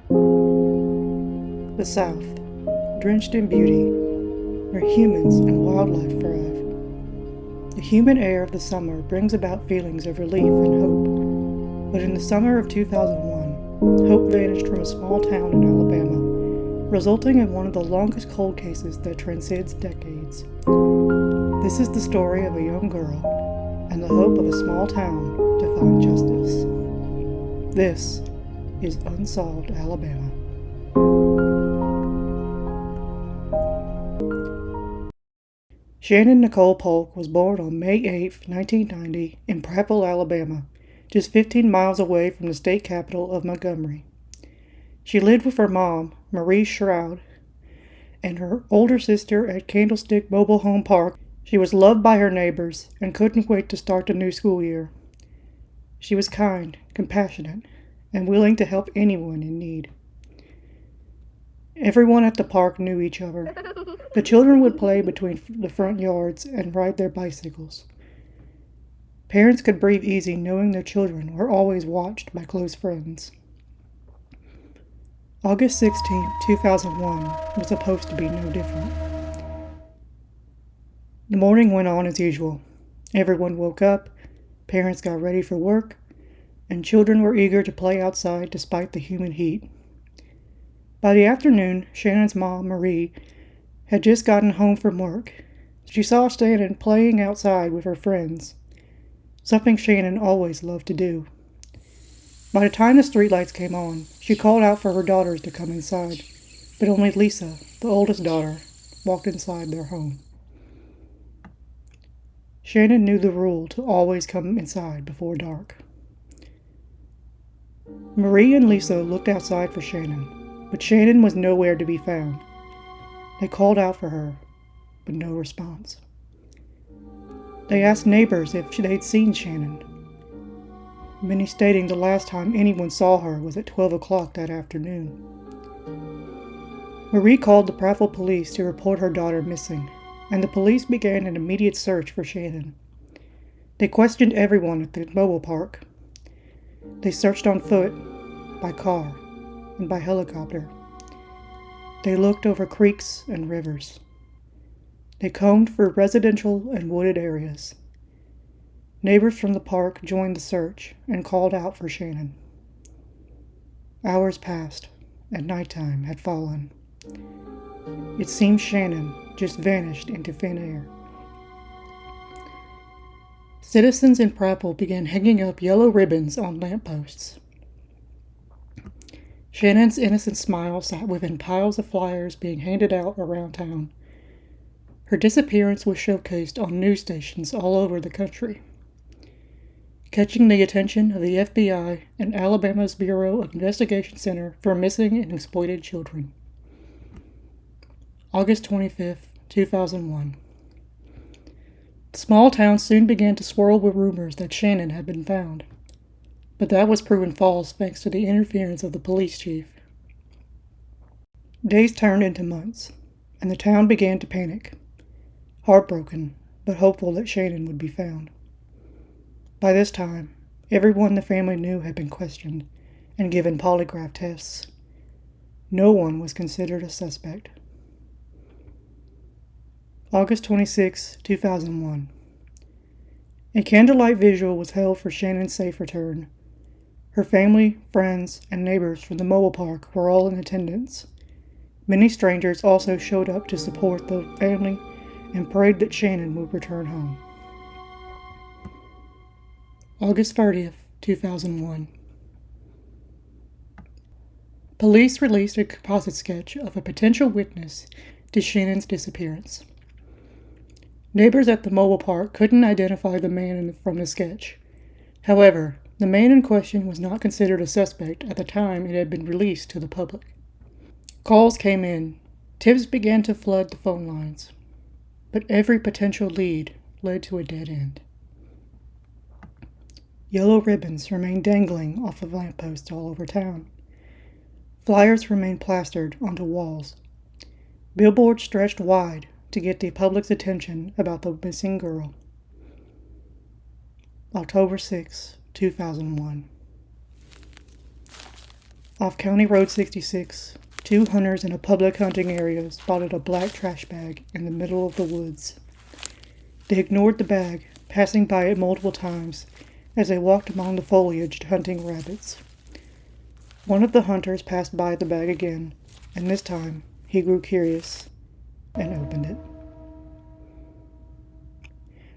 The South, drenched in beauty, where humans and wildlife thrive. The humid air of the summer brings about feelings of relief and hope. But in the summer of 2001, hope vanished from a small town in Alabama, resulting in one of the longest cold cases that transcends decades. This is the story of a young girl and the hope of a small town to find justice. This is Unsolved, Alabama. Shannon Nicole Paulk was born on May 8, 1990, in Prattville, Alabama, just 15 miles away from the state capital of Montgomery. She lived with her mom, Marie Shroud, and her older sister at Candlestick Mobile Home Park. She was loved by her neighbors and couldn't wait to start the new school year. She was kind, compassionate, and willing to help anyone in need. Everyone at the park knew each other. The children would play between the front yards and ride their bicycles. Parents could breathe easy knowing their children were always watched by close friends. August 16, 2001 was supposed to be no different. The morning went on as usual. Everyone woke up, parents got ready for work, and children were eager to play outside despite the humid heat. By the afternoon, Shannon's mom, Marie, had just gotten home from work. She saw Shannon playing outside with her friends, something Shannon always loved to do. By the time the streetlights came on, she called out for her daughters to come inside, but only Lisa, the oldest daughter, walked inside their home. Shannon knew the rule to always come inside before dark. Marie and Lisa looked outside for Shannon, but Shannon was nowhere to be found. They called out for her, but no response. They asked neighbors if they'd seen Shannon, many stating the last time anyone saw her was at 12 o'clock that afternoon. Marie called the Prattville police to report her daughter missing, and the police began an immediate search for Shannon. They questioned everyone at the mobile park. They searched on foot, by car, and by helicopter. They looked over creeks and rivers. They combed for residential and wooded areas. Neighbors from the park joined the search and called out for Shannon. Hours passed, and nighttime had fallen. It seemed Shannon just vanished into thin air. Citizens in Prattville began hanging up yellow ribbons on lampposts. Shannon's innocent smile sat within piles of flyers being handed out around town. Her disappearance was showcased on news stations all over the country, catching the attention of the FBI and Alabama's Bureau of Investigation Center for Missing and Exploited Children. August 25, 2001. The small town soon began to swirl with rumors that Shannon had been found. But that was proven false thanks to the interference of the police chief. Days turned into months, and the town began to panic, heartbroken, but hopeful that Shannon would be found. By this time, everyone the family knew had been questioned and given polygraph tests. No one was considered a suspect. August 26, 2001. A candlelight vigil was held for Shannon's safe return. Her family, friends, and neighbors from the mobile park were all in attendance. Many strangers also showed up to support the family and prayed that Shannon would return home. August 30th, 2001. Police released a composite sketch of a potential witness to Shannon's disappearance. Neighbors at the mobile park couldn't identify the man from the sketch. However, the man in question was not considered a suspect at the time it had been released to the public. Calls came in. Tips began to flood the phone lines. But every potential lead led to a dead end. Yellow ribbons remained dangling off of lampposts all over town. Flyers remained plastered onto walls. Billboards stretched wide to get the public's attention about the missing girl. October 6, 2001. Off County Road 66, two hunters in a public hunting area spotted a black trash bag in the middle of the woods. They ignored the bag, passing by it multiple times as they walked among the foliage hunting rabbits. One of the hunters passed by the bag again, and this time he grew curious and opened it.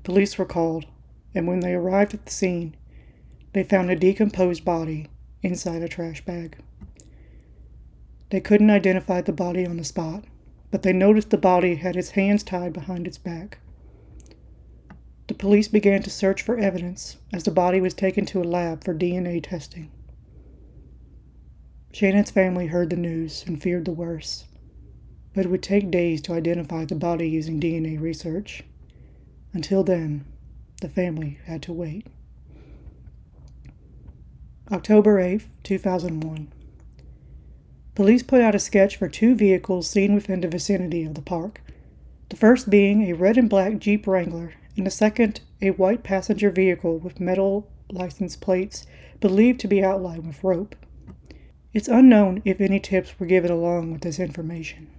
Police were called, and when they arrived at the scene, they found a decomposed body inside a trash bag. They couldn't identify the body on the spot, but they noticed the body had its hands tied behind its back. The police began to search for evidence as the body was taken to a lab for DNA testing. Shannon's family heard the news and feared the worst, but it would take days to identify the body using DNA research. Until then, the family had to wait. October 8, 2001. Police put out a sketch for two vehicles seen within the vicinity of the park, the first being a red and black Jeep Wrangler, and the second a white passenger vehicle with metal license plates believed to be outlined with rope. It's unknown if any tips were given along with this information.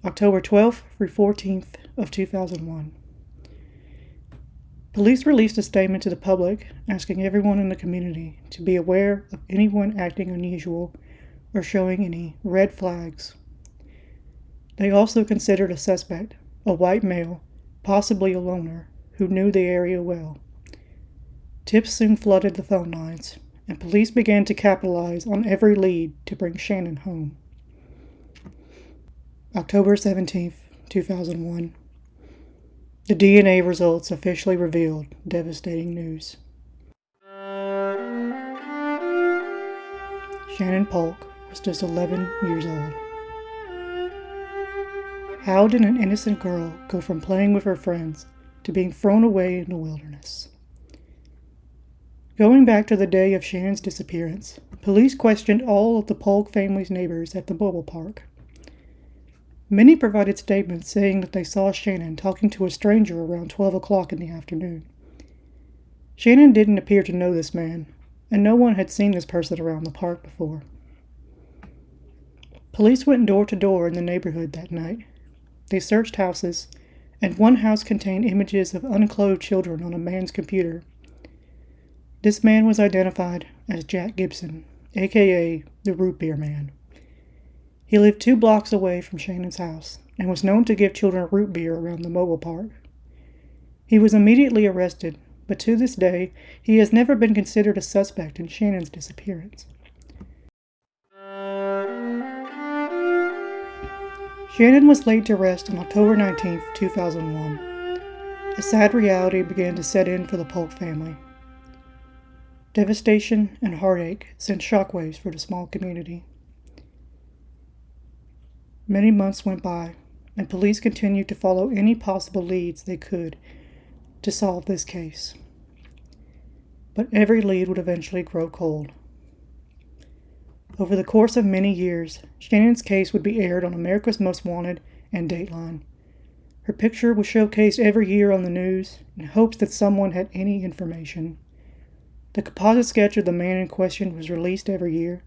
October 12th through 14th of 2001. Police released a statement to the public asking everyone in the community to be aware of anyone acting unusual or showing any red flags. They also considered a suspect, a white male, possibly a loner, who knew the area well. Tips soon flooded the phone lines, and police began to capitalize on every lead to bring Shannon home. October 17th, 2001. The DNA results officially revealed devastating news. Shannon Paulk was just 11 years old. How did an innocent girl go from playing with her friends to being thrown away in the wilderness? Going back to the day of Shannon's disappearance, police questioned all of the Paulk family's neighbors at the mobile park. Many provided statements saying that they saw Shannon talking to a stranger around 12 o'clock in the afternoon. Shannon didn't appear to know this man, and no one had seen this person around the park before. Police went door to door in the neighborhood that night. They searched houses, and one house contained images of unclothed children on a man's computer. This man was identified as Jack Gibson, aka the Root Beer Man. He lived 2 blocks away from Shannon's house and was known to give children root beer around the mobile park. He was immediately arrested, but to this day, he has never been considered a suspect in Shannon's disappearance. Shannon was laid to rest on October 19, 2001. A sad reality began to set in for the Paulk family. Devastation and heartache sent shockwaves for the small community. Many months went by, and police continued to follow any possible leads they could to solve this case. But every lead would eventually grow cold. Over the course of many years, Shannon's case would be aired on America's Most Wanted and Dateline. Her picture was showcased every year on the news in hopes that someone had any information. The composite sketch of the man in question was released every year,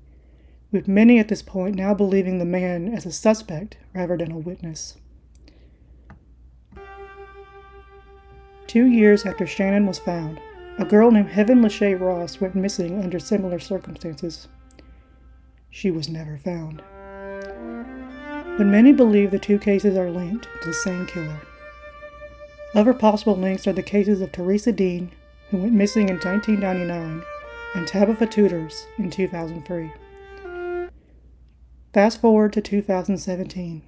with many at this point now believing the man as a suspect rather than a witness. 2 years after Shannon was found, a girl named Heaven Lachey Ross went missing under similar circumstances. She was never found. But many believe the two cases are linked to the same killer. Other possible links are the cases of Teresa Dean, who went missing in 1999, and Tabitha Tudors in 2003. Fast forward to 2017.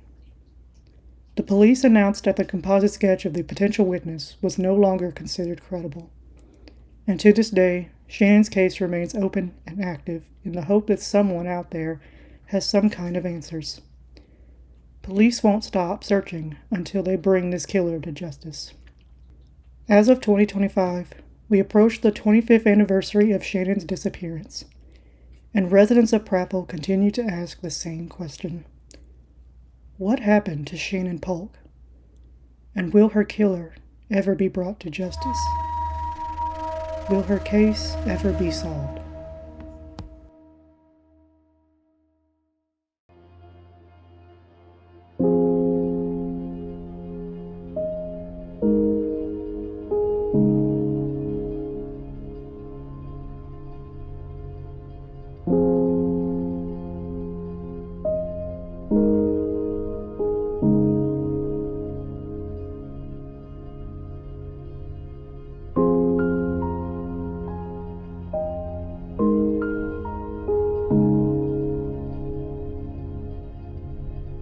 The police announced that the composite sketch of the potential witness was no longer considered credible. And to this day, Shannon's case remains open and active in the hope that someone out there has some kind of answers. Police won't stop searching until they bring this killer to justice. As of 2025, we approach the 25th anniversary of Shannon's disappearance, and residents of Prattville continue to ask the same question. What happened to Shannon Paulk? And will her killer ever be brought to justice? Will her case ever be solved?